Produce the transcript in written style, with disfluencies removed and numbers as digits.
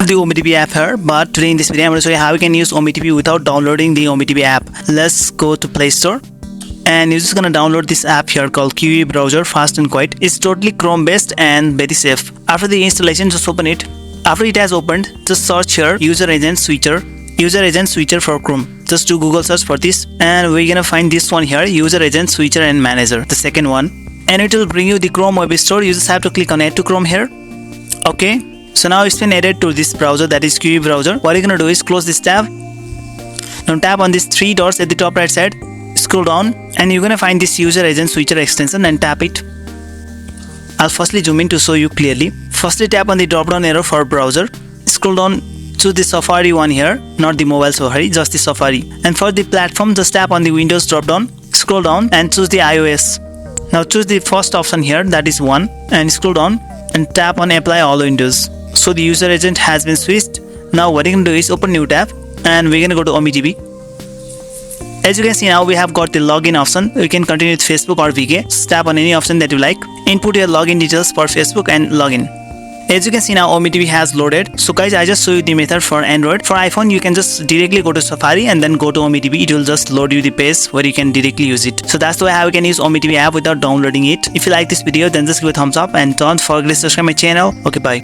The Ome TV app here, but today in this video I'm going to show you how you can use Ome TV without downloading the Ome TV app. Let's go to Play Store and you're just gonna download this app here called QE browser, fast and quiet. It's totally Chrome based and very safe. After the installation, just open it. After it has opened, just search here user agent switcher for Chrome. Just do Google search for this and we're gonna find this one here, user agent switcher and manager, the second one, and it will bring you the Chrome web store. You just have to click on add to Chrome here. Okay, so now it's been added to this browser, that is QE browser. What you're gonna do is close this tab. Now tap on these three dots at the top right side, scroll down and you're gonna find this user agent switcher extension and tap it. I'll firstly zoom in to show you clearly. Firstly tap on the drop down arrow for browser, scroll down, choose the Safari one here, not the mobile Safari, just the Safari. And for the platform, just tap on the Windows drop down, scroll down and choose the iOS. Now choose the first option here, that is 1, and scroll down and tap on apply all windows. So the user agent has been switched. Now what you're gonna do is open new tab and we're gonna go to Ome TV. As you can see now, we have got the login option. You can continue with Facebook or VK. Just tap on any option that you like. Input your login details for Facebook and login. As you can see now, Ome TV has loaded. So guys, I just show you the method for Android. For iPhone, you can just directly go to Safari and then go to Ome TV. It will just load you the page where you can directly use it. So that's the way how you can use Ome TV app without downloading it. If you like this video, then just give a thumbs up and don't forget to subscribe my channel. Okay, bye.